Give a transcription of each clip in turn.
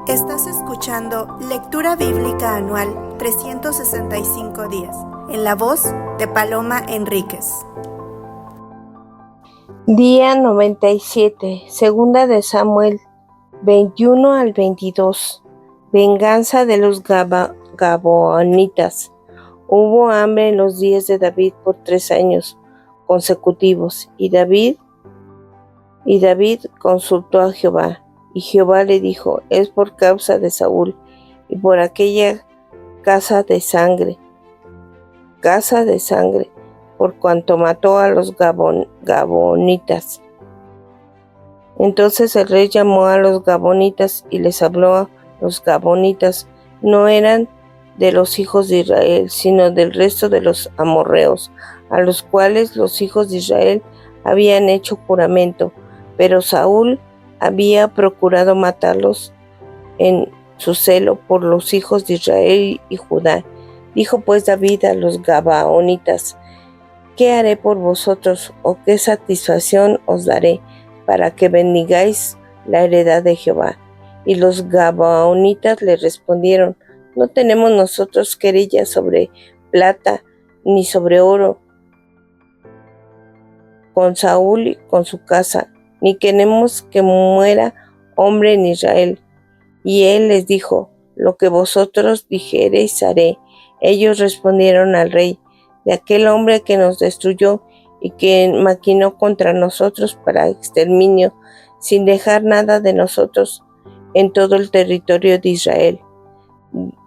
Estás escuchando Lectura Bíblica Anual 365 días, en la voz de Paloma Enríquez. Día 97, segunda de Samuel 21 al 22. Venganza de los Gabaonitas. Hubo hambre en los días de David por 3 años consecutivos, y David consultó a Jehová. Y Jehová le dijo: es por causa de Saúl y por aquella casa de sangre, por cuanto mató a los Gabonitas. Entonces el rey llamó a los Gabonitas y les habló. Los Gabonitas no eran de los hijos de Israel, sino del resto de los amorreos, a los cuales los hijos de Israel habían hecho juramento, pero Saúl había procurado matarlos en su celo por los hijos de Israel y Judá. Dijo pues David a los Gabaonitas: ¿qué haré por vosotros, o qué satisfacción os daré, para que bendigáis la heredad de Jehová? Y los Gabaonitas le respondieron: no tenemos nosotros querella sobre plata ni sobre oro con Saúl y con su casa, ni queremos que muera hombre en Israel. Y él les dijo: lo que vosotros dijereis haré. Ellos respondieron al rey: de aquel hombre que nos destruyó y que maquinó contra nosotros para exterminio, sin dejar nada de nosotros en todo el territorio de Israel.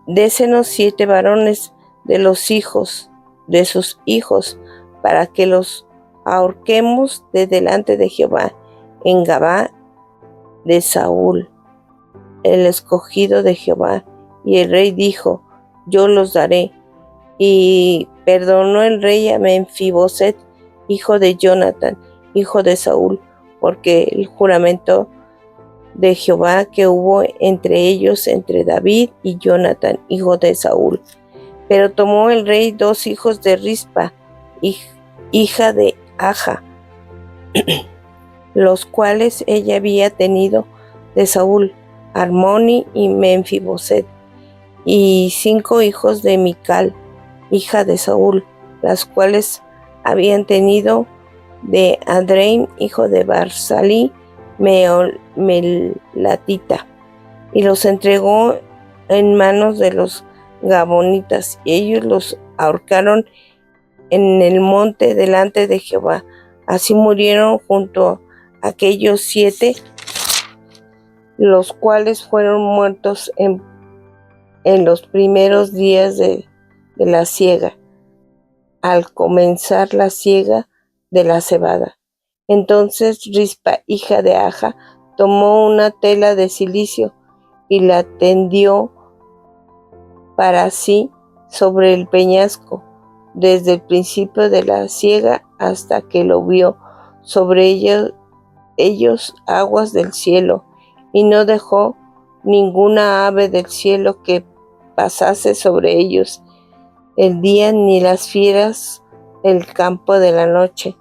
Désenos 7 varones de los hijos de sus hijos, para que los ahorquemos de delante de Jehová en Gabá de Saúl, el escogido de Jehová. Y el rey dijo: yo los daré. Y perdonó el rey a Menfiboset, hijo de Jonatán, hijo de Saúl, porque el juramento de Jehová que hubo entre ellos, entre David y Jonatán, hijo de Saúl. Pero tomó el rey 2 hijos de Rispa, hija de Aja, los cuales ella había tenido de Saúl, Armoni y Menfiboset, y 5 hijos de Mical, hija de Saúl, las cuales habían tenido de Adrein, hijo de Barsalí, Melatita, y los entregó en manos de los Gabonitas, y ellos los ahorcaron en el monte delante de Jehová. Así murieron junto a aquellos 7, los cuales fueron muertos en los primeros días de la siega, al comenzar la siega de la cebada. Entonces Rispa, hija de Aja, tomó una tela de cilicio y la tendió para sí sobre el peñasco, desde el principio de la siega hasta que lo vio sobre ellos aguas del cielo, y no dejó ninguna ave del cielo que pasase sobre ellos el día, ni las fieras del campo de la noche.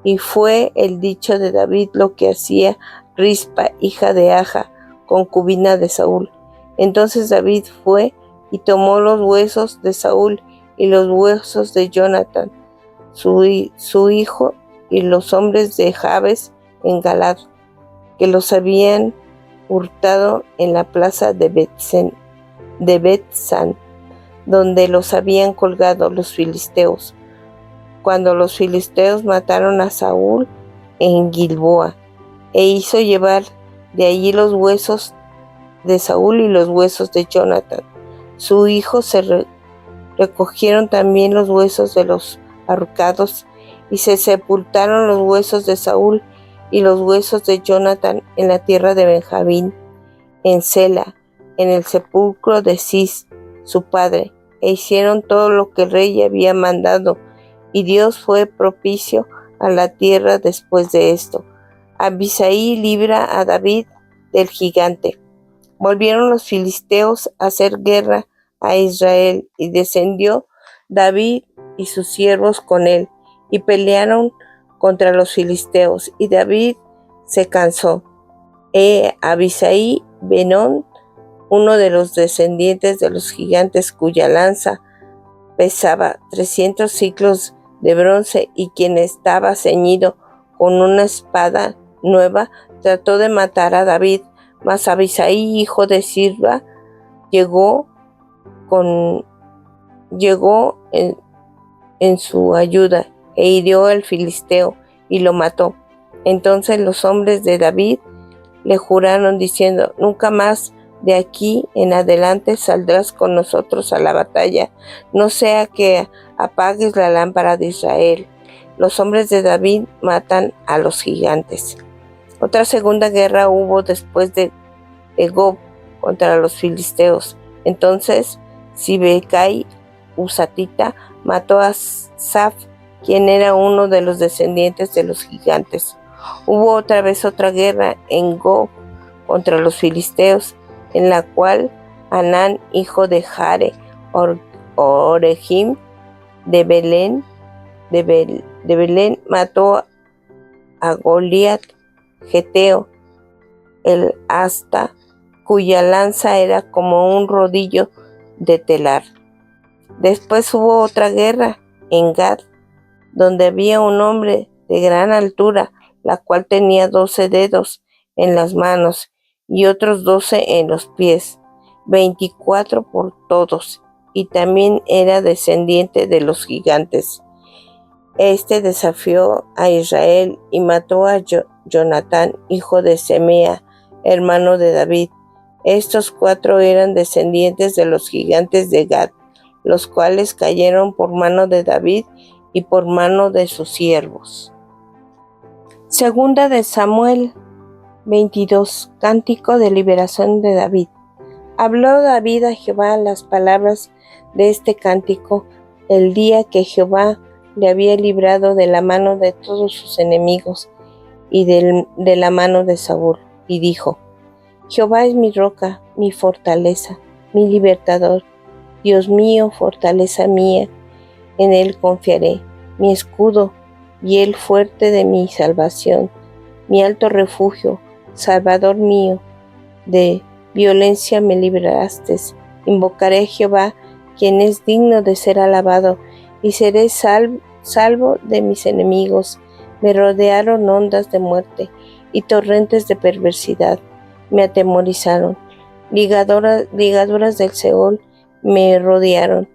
Y fue el dicho de David lo que hacía Rispa, hija de Aja, concubina de Saúl. Entonces David fue y tomó los huesos de Saúl y los huesos de Jonatán, su hijo, y los hombres de Jabes en Galad, que los habían hurtado en la plaza de Bet-san, donde los habían colgado los filisteos, cuando los filisteos mataron a Saúl en Gilboa, e hizo llevar de allí los huesos de Saúl y los huesos de Jonatán, su hijo. Se recogieron también los huesos de los ahorcados, y se sepultaron los huesos de Saúl y los huesos de Jonatán en la tierra de Benjamín, en Sela, en el sepulcro de Cis, su padre, e hicieron todo lo que el rey había mandado, y Dios fue propicio a la tierra después de esto. Abisai libra a David del gigante. Volvieron los filisteos a hacer guerra a Israel, y descendió David y sus siervos con él, y pelearon contra los filisteos, y David se cansó. Abisai Benón uno de los descendientes de los gigantes cuya lanza pesaba 300 ciclos de bronce y quien estaba ceñido con una espada nueva, trató de matar a David, mas Abisai, hijo de Sirba, llegó en su ayuda e hirió al filisteo y lo mató. Entonces los hombres de David le juraron diciendo: nunca más de aquí en adelante saldrás con nosotros a la batalla, no sea que apagues la lámpara de Israel. Los hombres de David matan a los gigantes. Otra segunda guerra hubo después de Gob contra los filisteos. Entonces Sibecai Husatita mató a Saf, quien era uno de los descendientes de los gigantes. Hubo otra vez otra guerra en Gob contra los filisteos, en la cual Anán, hijo de Jare, Orejim de Belén, mató a Goliat Geteo, el asta, cuya lanza era como un rodillo de telar. Después hubo otra guerra en Gad, donde había un hombre de gran altura, la cual tenía 12 dedos en las manos y otros 12 en los pies, 24 por todos, y también era descendiente de los gigantes. Este desafió a Israel y mató a Jonatán, hijo de Semea, hermano de David. Estos 4 eran descendientes de los gigantes de Gad, los cuales cayeron por mano de David y por mano de sus siervos. Segunda de Samuel 22. Cántico de liberación de David. Habló David a Jehová las palabras de este cántico el día que Jehová le había librado de la mano de todos sus enemigos y de la mano de Saúl, y dijo: Jehová es mi roca, mi fortaleza, mi libertador, Dios mío, fortaleza mía, en él confiaré, mi escudo y el fuerte de mi salvación, mi alto refugio, Salvador mío, de violencia me libraste. Invocaré a Jehová, quien es digno de ser alabado, y seré salvo de mis enemigos. Me rodearon ondas de muerte y torrentes de perversidad me atemorizaron. Ligaduras del Seol me rodearon.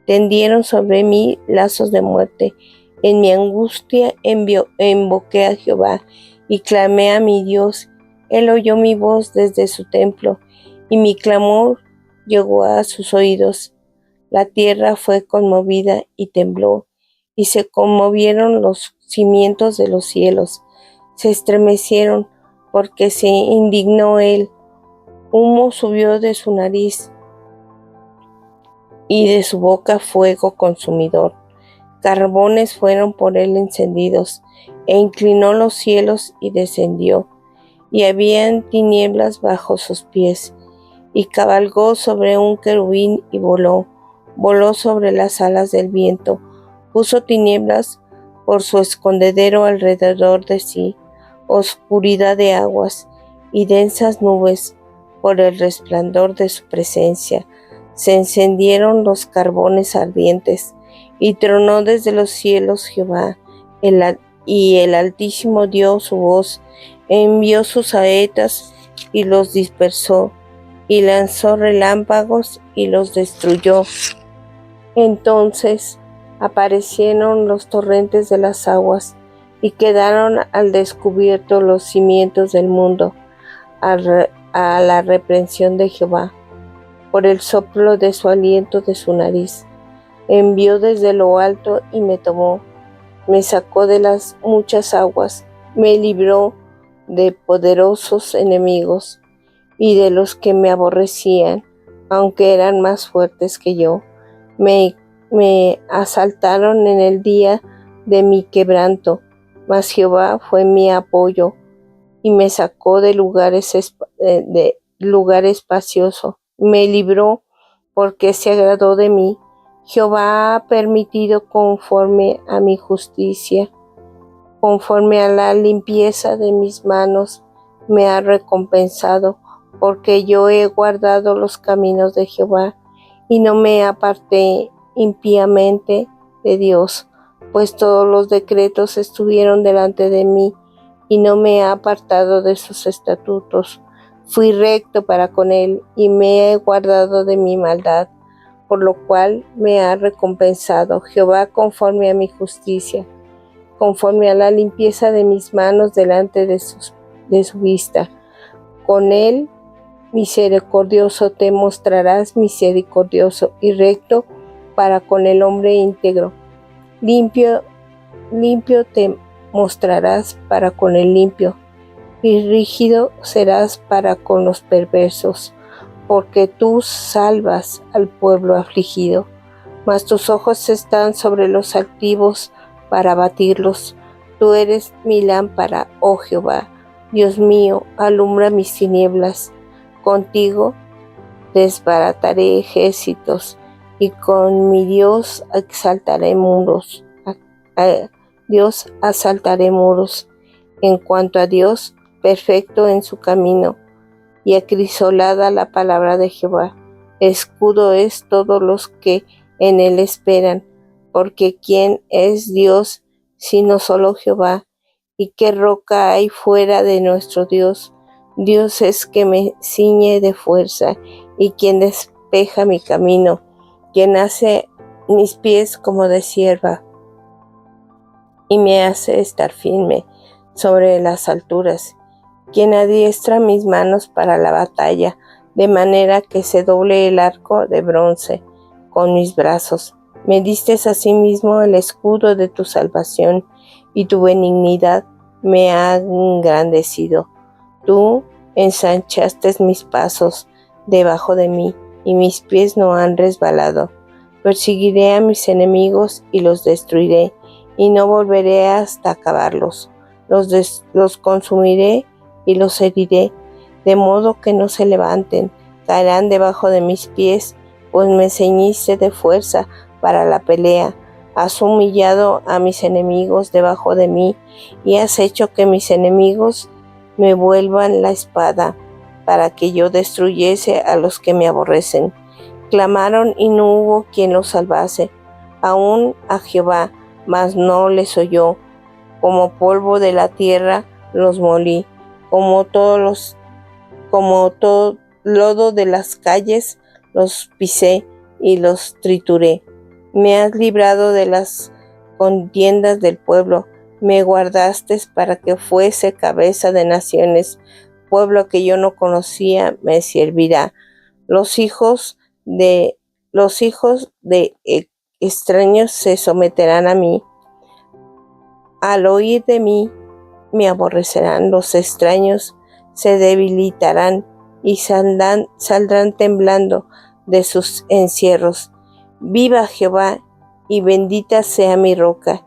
Tendieron sobre mí lazos de muerte. En mi angustia invoqué a Jehová y clamé a mi Dios. Él oyó mi voz desde su templo, y mi clamor llegó a sus oídos. La tierra fue conmovida y tembló, y se conmovieron los cimientos de los cielos. Se estremecieron porque se indignó él. Humo subió de su nariz, y de su boca fuego consumidor. Carbones fueron por él encendidos, e inclinó los cielos y descendió. Y habían tinieblas bajo sus pies, y cabalgó sobre un querubín y voló sobre las alas del viento, puso tinieblas por su escondedero alrededor de sí, oscuridad de aguas y densas nubes por el resplandor de su presencia. Se encendieron los carbones ardientes, y tronó desde los cielos Jehová, y el Altísimo dio su voz, envió sus saetas y los dispersó, y lanzó relámpagos y los destruyó. Entonces aparecieron los torrentes de las aguas, y quedaron al descubierto los cimientos del mundo, a la reprensión de Jehová, por el soplo de su aliento de su nariz. Envió desde lo alto y me tomó, me sacó de las muchas aguas, me libró de poderosos enemigos y de los que me aborrecían, aunque eran más fuertes que yo. Me asaltaron en el día de mi quebranto, mas Jehová fue mi apoyo y me sacó de lugar espacioso. Me libró porque se agradó de mí. Jehová ha permitido conforme a mi justicia, conforme a la limpieza de mis manos, me ha recompensado porque yo he guardado los caminos de Jehová, y no me aparté impíamente de Dios, pues todos los decretos estuvieron delante de mí, y no me he apartado de sus estatutos. Fui recto para con él, y me he guardado de mi maldad, por lo cual me ha recompensado Jehová conforme a mi justicia, conforme a la limpieza de mis manos delante de su vista. Con él misericordioso te mostrarás misericordioso y recto para con el hombre íntegro. Limpio te mostrarás para con el limpio, y rígido serás para con los perversos, porque tú salvas al pueblo afligido, mas tus ojos están sobre los altivos para abatirlos. Tú eres mi lámpara, oh Jehová, Dios mío, alumbra mis tinieblas. Contigo desbarataré ejércitos, y con mi Dios exaltaré muros. Dios asaltaré muros. En cuanto a Dios, perfecto en su camino, y acrisolada la palabra de Jehová. Escudo es todos los que en él esperan, porque ¿quién es Dios sino solo Jehová? ¿Y qué roca hay fuera de nuestro Dios? Dios es que me ciñe de fuerza, y quien despeja mi camino, quien hace mis pies como de sierva, y me hace estar firme sobre las alturas, quien adiestra mis manos para la batalla, de manera que se doble el arco de bronce con mis brazos. Me diste asimismo el escudo de tu salvación, y tu benignidad me ha engrandecido. Tú ensanchaste mis pasos debajo de mí, y mis pies no han resbalado. Perseguiré a mis enemigos y los destruiré, y no volveré hasta acabarlos. Los consumiré y los heriré, de modo que no se levanten. Caerán debajo de mis pies, pues me ceñiste de fuerza para la pelea. Has humillado a mis enemigos debajo de mí, y has hecho que mis enemigos me vuelvan la espada, para que yo destruyese a los que me aborrecen. Clamaron y no hubo quien los salvase, aún a Jehová, mas no les oyó. Como polvo de la tierra los molí, como todo lodo de las calles los pisé y los trituré. Me has librado de las contiendas del pueblo, me guardaste para que fuese cabeza de naciones. Pueblo que yo no conocía me servirá. Los hijos de extraños se someterán a mí. Al oír de mí me aborrecerán. Los extraños se debilitarán y saldrán temblando de sus encierros. Viva Jehová, y bendita sea mi roca,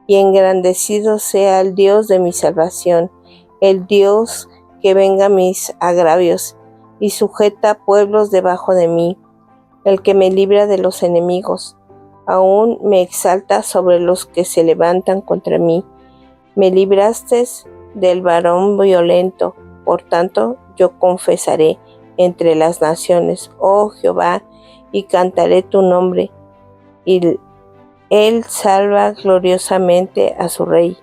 y engrandecido sea el Dios de mi salvación, el Dios que venga mis agravios y sujeta pueblos debajo de mí, el que me libra de los enemigos. Aún me exalta sobre los que se levantan contra mí. Me libraste del varón violento, por tanto yo confesaré entre las naciones, oh Jehová, y cantaré tu nombre. Y él salva gloriosamente a su rey,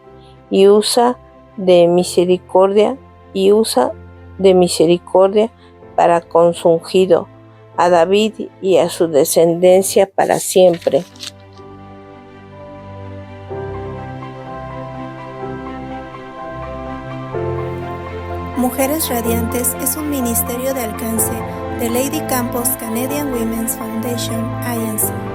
y usa de misericordia para con su ungido, a David y a su descendencia para siempre. Mujeres Radiantes es un ministerio de alcance de Lady Campos Canadian Women's Foundation, INC.